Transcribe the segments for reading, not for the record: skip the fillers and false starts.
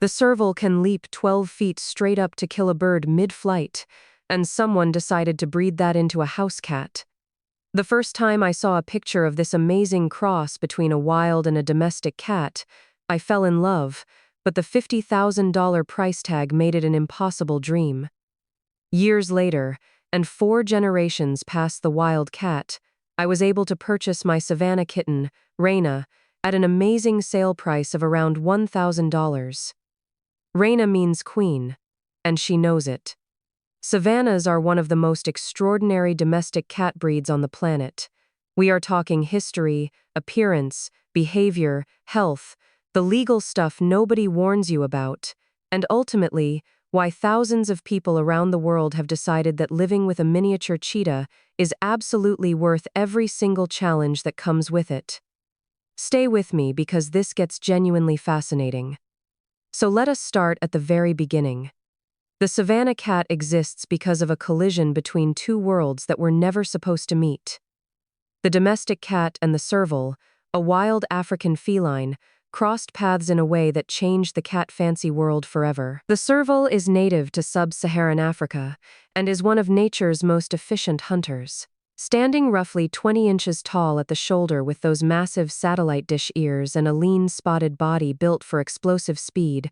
The serval can leap 12 feet straight up to kill a bird mid-flight, and someone decided to breed that into a house cat. The first time I saw a picture of this amazing cross between a wild and a domestic cat, I fell in love, but the $50,000 price tag made it an impossible dream. Years later, and 4 generations past the wild cat, I was able to purchase my Savannah kitten, Raina, at an amazing sale price of around $1,000. Raina means queen, and she knows it. Savannahs are one of the most extraordinary domestic cat breeds on the planet. We are talking history, appearance, behavior, health, the legal stuff nobody warns you about, and ultimately, why thousands of people around the world have decided that living with a miniature cheetah is absolutely worth every single challenge that comes with it. Stay with me because this gets genuinely fascinating. So let us start at the very beginning. The Savannah cat exists because of a collision between 2 worlds that were never supposed to meet. The domestic cat and the serval, a wild African feline, crossed paths in a way that changed the cat fancy world forever. The serval is native to sub-Saharan Africa and is one of nature's most efficient hunters. Standing roughly 20 inches tall at the shoulder with those massive satellite dish ears and a lean spotted body built for explosive speed,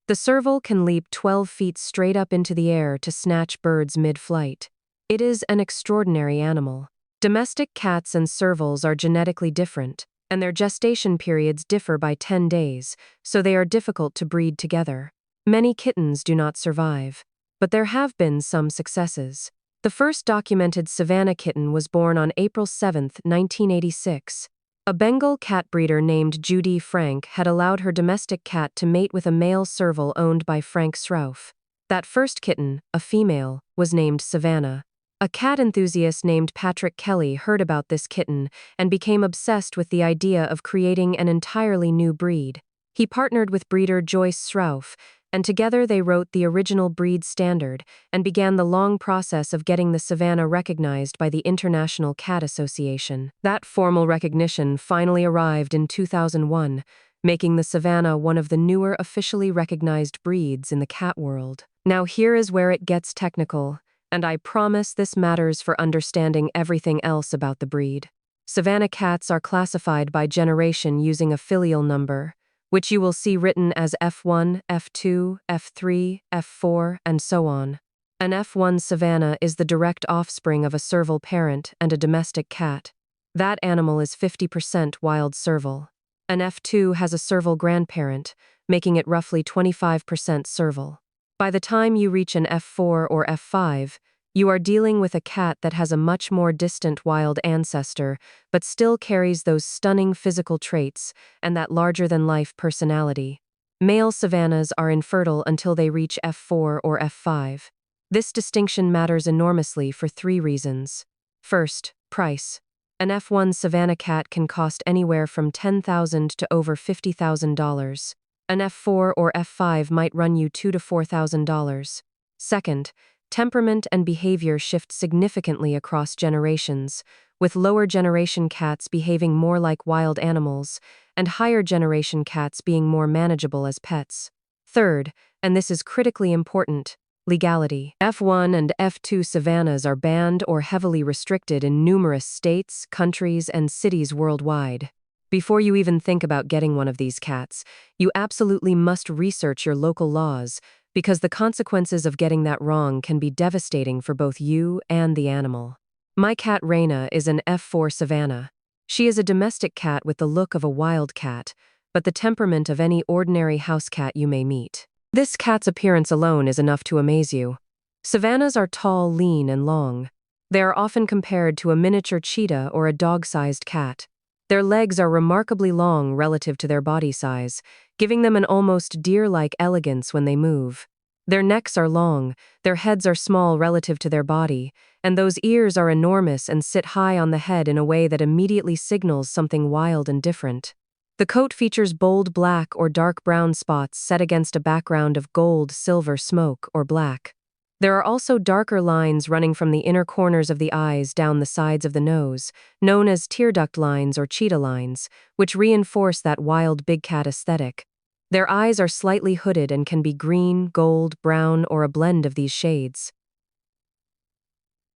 the serval can leap 12 feet straight up into the air to snatch birds mid-flight. It is an extraordinary animal. Domestic cats and servals are genetically different, and their gestation periods differ by 10 days, so they are difficult to breed together. Many kittens do not survive, but there have been some successes. The first documented Savannah kitten was born on April 7, 1986. A Bengal cat breeder named Judy Frank had allowed her domestic cat to mate with a male serval owned by Frank Sroufe. That first kitten, a female, was named Savannah. A cat enthusiast named Patrick Kelly heard about this kitten and became obsessed with the idea of creating an entirely new breed. He partnered with breeder Joyce Sroufe, and together they wrote the original breed standard and began the long process of getting the Savannah recognized by the International Cat Association. That formal recognition finally arrived in 2001, making the Savannah one of the newer officially recognized breeds in the cat world. Now here is where it gets technical, and I promise this matters for understanding everything else about the breed. Savannah cats are classified by generation using a filial number, which you will see written as F1, F2, F3, F4, and so on. An F1 Savannah is the direct offspring of a serval parent and a domestic cat. That animal is 50% wild serval. An F2 has a serval grandparent, making it roughly 25% serval. By the time you reach an F4 or F5, you are dealing with a cat that has a much more distant wild ancestor, but still carries those stunning physical traits and that larger-than-life personality. Male Savannahs are infertile until they reach F4 or F5. This distinction matters enormously for 3 reasons. First, price. An F1 Savannah cat can cost anywhere from $10,000 to over $50,000. An F4 or F5 might run you $2,000 to $4,000. Second, temperament and behavior shift significantly across generations, with lower generation cats behaving more like wild animals, and higher generation cats being more manageable as pets. Third, and this is critically important, legality. F1 and F2 Savannahs are banned or heavily restricted in numerous states, countries, and cities worldwide. Before you even think about getting one of these cats, you absolutely must research your local laws, because the consequences of getting that wrong can be devastating for both you and the animal. My cat Raina is an F4 Savannah. She is a domestic cat with the look of a wild cat, but the temperament of any ordinary house cat you may meet. This cat's appearance alone is enough to amaze you. Savannahs are tall, lean, and long. They are often compared to a miniature cheetah or a dog-sized cat. Their legs are remarkably long relative to their body size, giving them an almost deer-like elegance when they move. Their necks are long, their heads are small relative to their body, and those ears are enormous and sit high on the head in a way that immediately signals something wild and different. The coat features bold black or dark brown spots set against a background of gold, silver, smoke, or black. There are also darker lines running from the inner corners of the eyes down the sides of the nose, known as tear duct lines or cheetah lines, which reinforce that wild big cat aesthetic. Their eyes are slightly hooded and can be green, gold, brown, or a blend of these shades.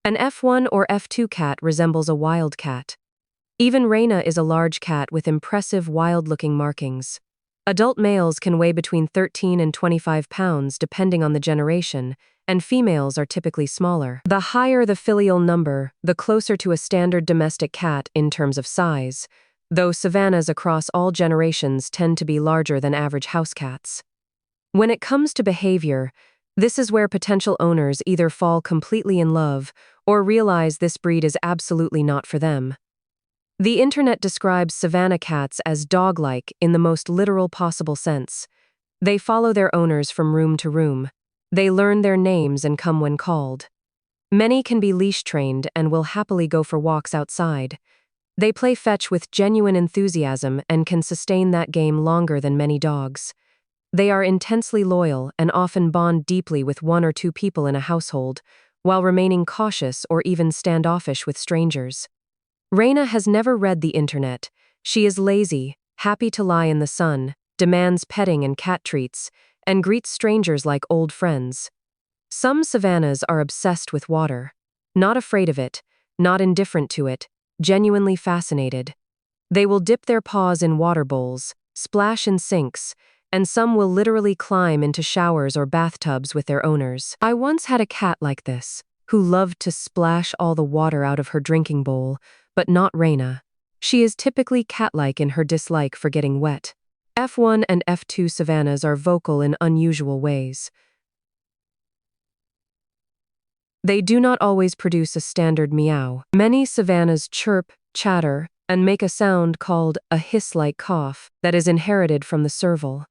An F1 or F2 cat resembles a wildcat. Even Reina is a large cat with impressive wild-looking markings. Adult males can weigh between 13 and 25 pounds depending on the generation, and females are typically smaller. The higher the filial number, the closer to a standard domestic cat in terms of size, though Savannahs across all generations tend to be larger than average house cats. When it comes to behavior, this is where potential owners either fall completely in love or realize this breed is absolutely not for them. The internet describes Savannah cats as dog-like in the most literal possible sense. They follow their owners from room to room. They learn their names and come when called. Many can be leash-trained and will happily go for walks outside. They play fetch with genuine enthusiasm and can sustain that game longer than many dogs. They are intensely loyal and often bond deeply with one or two people in a household, while remaining cautious or even standoffish with strangers. Reina has never read the internet. She is lazy, happy to lie in the sun, demands petting and cat treats, and greets strangers like old friends. Some Savannahs are obsessed with water. Not afraid of it, not indifferent to it, genuinely fascinated. They will dip their paws in water bowls, splash in sinks, and some will literally climb into showers or bathtubs with their owners. I once had a cat like this, who loved to splash all the water out of her drinking bowl, but not Reina. She is typically cat-like in her dislike for getting wet. F1 and F2 Savannahs are vocal in unusual ways. They do not always produce a standard meow. Many Savannahs chirp, chatter, and make a sound called a hiss-like cough that is inherited from the serval.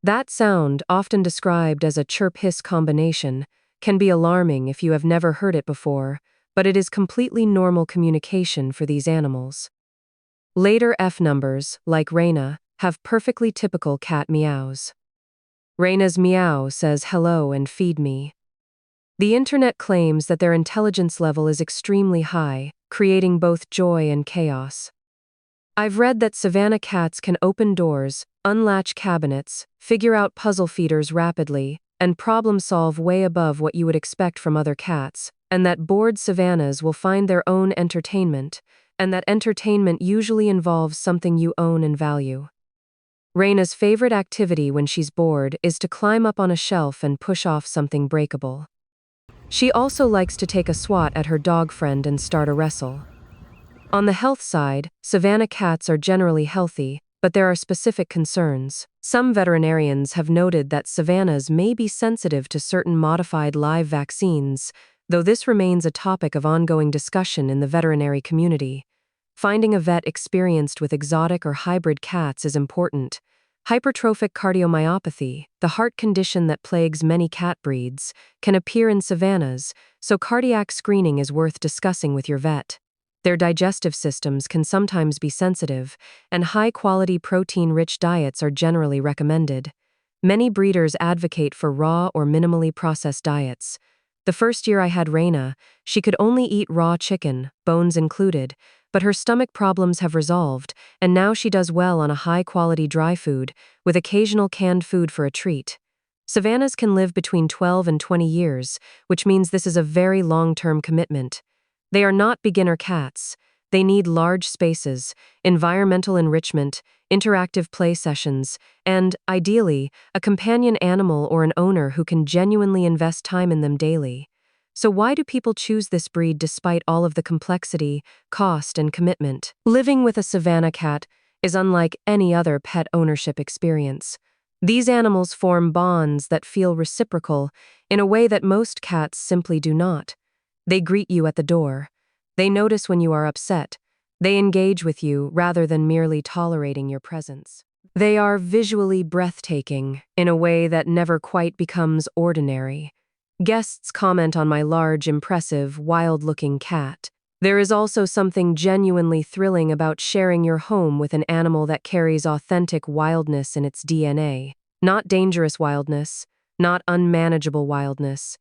That sound, often described as a chirp-hiss combination, can be alarming if you have never heard it before, but it is completely normal communication for these animals. Later F numbers, like Reina, have perfectly typical cat meows. Reina's meow says hello and feed me. The internet claims that their intelligence level is extremely high, creating both joy and chaos. I've read that Savannah cats can open doors, unlatch cabinets, figure out puzzle feeders rapidly, and problem-solve way above what you would expect from other cats, and that bored Savannahs will find their own entertainment, and that entertainment usually involves something you own and value. Reina's favorite activity when she's bored is to climb up on a shelf and push off something breakable. She also likes to take a swat at her dog friend and start a wrestle. On the health side, Savannah cats are generally healthy, but there are specific concerns. Some veterinarians have noted that Savannahs may be sensitive to certain modified live vaccines, though this remains a topic of ongoing discussion in the veterinary community. Finding a vet experienced with exotic or hybrid cats is important. Hypertrophic cardiomyopathy, the heart condition that plagues many cat breeds, can appear in Savannahs, so cardiac screening is worth discussing with your vet. Their digestive systems can sometimes be sensitive, and high-quality protein-rich diets are generally recommended. Many breeders advocate for raw or minimally processed diets. The first year I had Reina, she could only eat raw chicken, bones included, but her stomach problems have resolved, and now she does well on a high-quality dry food, with occasional canned food for a treat. Savannahs can live between 12 and 20 years, which means this is a very long-term commitment. They are not beginner cats. They need large spaces, environmental enrichment, interactive play sessions, and, ideally, a companion animal or an owner who can genuinely invest time in them daily. So why do people choose this breed despite all of the complexity, cost, and commitment? Living with a Savannah cat is unlike any other pet ownership experience. These animals form bonds that feel reciprocal in a way that most cats simply do not. They greet you at the door. They notice when you are upset. They engage with you rather than merely tolerating your presence. They are visually breathtaking in a way that never quite becomes ordinary. Guests comment on my large, impressive, wild-looking cat. There is also something genuinely thrilling about sharing your home with an animal that carries authentic wildness in its DNA. Not dangerous wildness, not unmanageable wildness,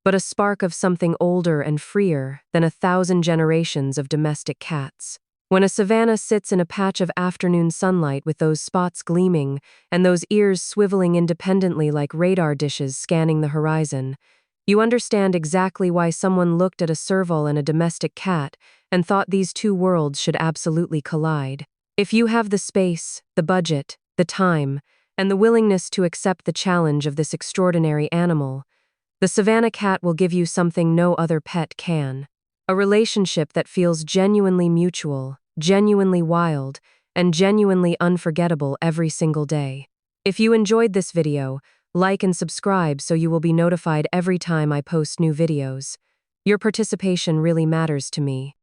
but a spark of something older and freer than 1,000 generations of domestic cats. When a savanna sits in a patch of afternoon sunlight with those spots gleaming and those ears swiveling independently like radar dishes scanning the horizon, you understand exactly why someone looked at a serval and a domestic cat and thought these two worlds should absolutely collide. If you have the space, the budget, the time, and the willingness to accept the challenge of this extraordinary animal, the savanna cat will give you something no other pet can. A relationship that feels genuinely mutual, genuinely wild, and genuinely unforgettable every single day. If you enjoyed this video, like and subscribe so you will be notified every time I post new videos. Your participation really matters to me.